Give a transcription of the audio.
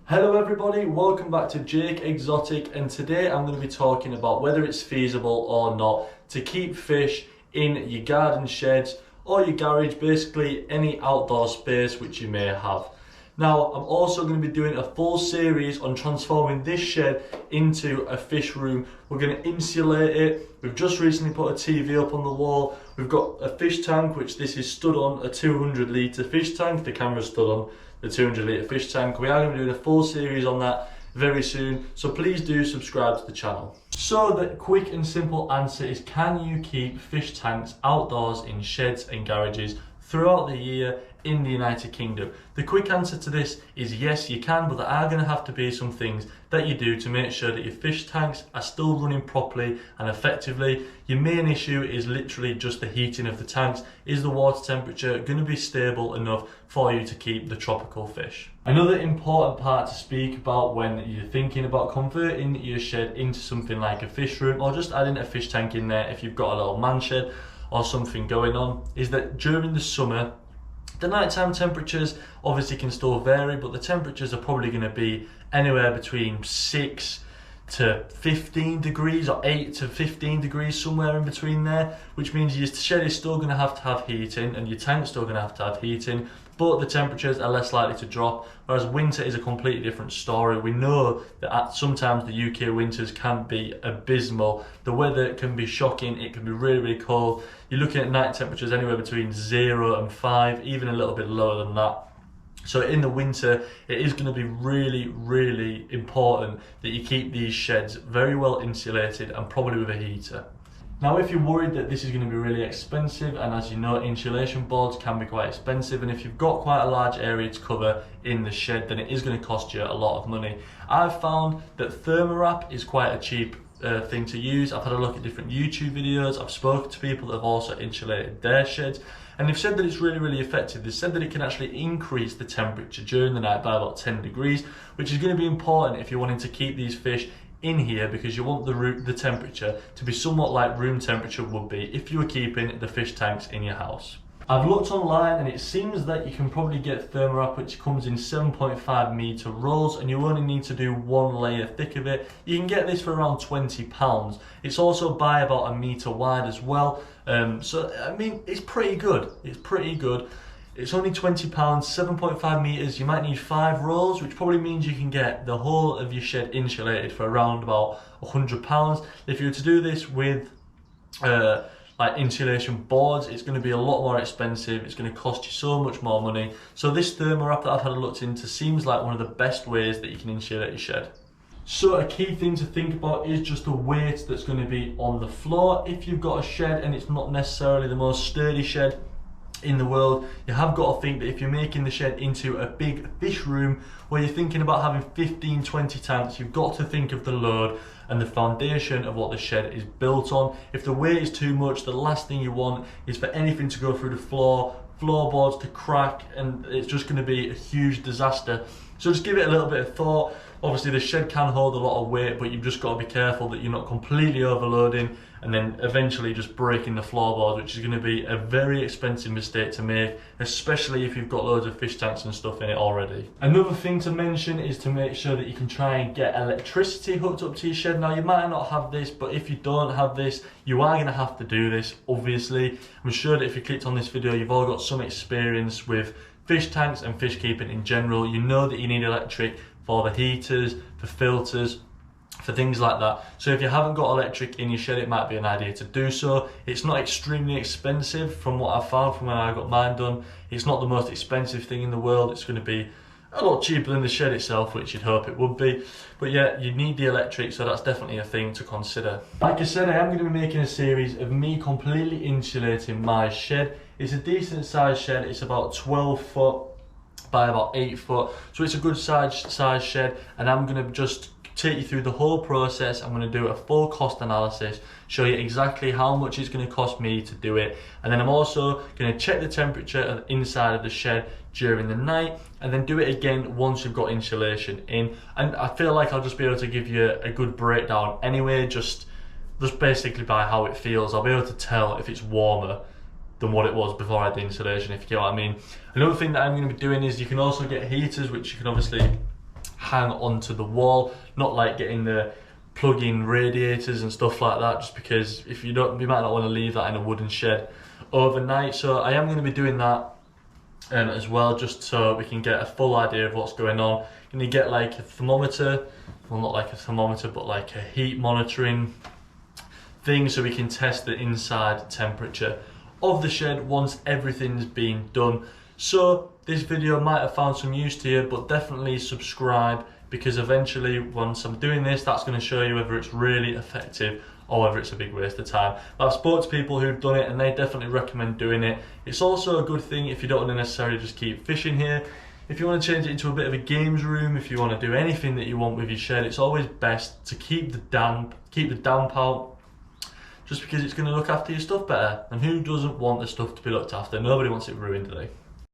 Hello everybody, welcome back to Jake Exotic, and today I'm going to be talking about whether it's feasible or not to keep fish in your garden sheds or your garage, basically any outdoor space which you may have. Now, I'm also going to be doing a full series on transforming this shed into a fish room. We're going to insulate it. We've just recently put a TV up on the wall. We've got a fish tank, which this is stood on, a 200 litre fish tank. The camera's stood on the 200 litre fish tank. We are going to be doing a full series on that very soon, so please do subscribe to the channel. So the quick and simple answer is, can you keep fish tanks outdoors in sheds and garages throughout the year in the United Kingdom? The quick answer to this is yes, you can, but there are going to have to be some things that you do to make sure that your fish tanks are still running properly and effectively. Your main issue is literally just the heating of the tanks. Is the water temperature going to be stable enough for you to keep the tropical fish? Another important part to speak about when you're thinking about converting your shed into something like a fish room, or just adding a fish tank in there if you've got a little man shed or something going on, is that during the summer, the nighttime temperatures obviously can still vary, but the temperatures are probably going to be anywhere between 6 to 15 degrees or 8 to 15 degrees, somewhere in between there, which means your shed is still going to have heating and your tank's still going to have heating, but the temperatures are less likely to drop, whereas winter is a completely different story. We know that sometimes the UK winters can be abysmal. The weather can be shocking, it can be really, really cold. You're looking at night temperatures anywhere between 0 and 5, even a little bit lower than that. So in the winter, it is going to be really, really important that you keep these sheds very well insulated and probably with a heater. Now, if you're worried that this is going to be really expensive, and as you know, insulation boards can be quite expensive, and if you've got quite a large area to cover in the shed, then it is going to cost you a lot of money. I've found that Thermowrap is quite a cheap thing to use. I've had a look at different YouTube videos. I've spoken to people that have also insulated their sheds, and they've said that it's really, really effective. They've said that it can actually increase the temperature during the night by about 10 degrees, which is going to be important if you're wanting to keep these fish in here, because you want the temperature to be somewhat like room temperature would be if you were keeping the fish tanks in your house. I've looked online and it seems that you can probably get Thermowrap, which comes in 7.5 metre rolls, and you only need to do one layer thick of it. You can get this for around £20. It's also by about 1 metre wide as well. So I mean, it's pretty good. It's pretty good. It's only £20, 7.5 metres. You might need 5 rolls, which probably means you can get the whole of your shed insulated for around about £100. If you were to do this with like insulation boards, it's going to be a lot more expensive. It's going to cost you so much more money. So this Thermowrap that I've had a look into seems like one of the best ways that you can insulate your shed. So a key thing to think about is just the weight that's going to be on the floor. If you've got a shed and it's not necessarily the most sturdy shed in the world, you have got to think that if you're making the shed into a big fish room where you're thinking about having 15-20 tanks, you've got to think of the load and the foundation of what the shed is built on. If the weight is too much, the last thing you want is for anything to go through the floorboards to crack, and it's just going to be a huge disaster. So just give it a little bit of thought. Obviously the shed can hold a lot of weight, but you've just got to be careful that you're not completely overloading and then eventually just breaking the floorboards, which is going to be a very expensive mistake to make, especially if you've got loads of fish tanks and stuff in it already. Another thing to mention is to make sure that you can try and get electricity hooked up to your shed. Now, you might not have this, but if you don't have this, you are going to have to do this, obviously. I'm sure that if you clicked on this video, you've all got some experience with fish tanks and fish keeping in general. You know that you need electric for the heaters, for filters, for things like that. So if you haven't got electric in your shed, it might be an idea to do so. It's not extremely expensive from what I've found from when I got mine done. It's not the most expensive thing in the world. It's going to be a lot cheaper than the shed itself, which you'd hope it would be. But yeah, you need the electric, so that's definitely a thing to consider. Like I said, I am going to be making a series of me completely insulating my shed. It's a decent sized shed. It's about 12 foot by about 8 foot, so it's a good size shed, and I'm going to just take you through the whole process. I'm going to do a full cost analysis, show you exactly how much it's going to cost me to do it, and then I'm also going to check the temperature inside of the shed during the night, and then do it again once you've got insulation in. And I feel like I'll just be able to give you a good breakdown anyway, just basically by how it feels. I'll be able to tell if it's warmer than what it was before I had the insulation, if you get what I mean. Another thing that I'm going to be doing is you can also get heaters, which you can obviously hang onto the wall, not like getting the plug-in radiators and stuff like that, just because if you don't, you might not want to leave that in a wooden shed overnight. So I am going to be doing that as well, just so we can get a full idea of what's going on. Going to get like a thermometer, well not like a thermometer, but like a heat monitoring thing, so we can test the inside temperature of the shed once everything's been done. So this video might have found some use to you, but definitely subscribe, because eventually once I'm doing this, that's going to show you whether it's really effective or whether it's a big waste of time. But I've spoken to people who've done it and they definitely recommend doing it. It's also a good thing if you don't want to necessarily just keep fishing here. If you want to change it into a bit of a games room, if you want to do anything that you want with your shed, it's always best to keep the damp out, just because it's going to look after your stuff better. And who doesn't want the stuff to be looked after? Nobody wants it ruined, do they?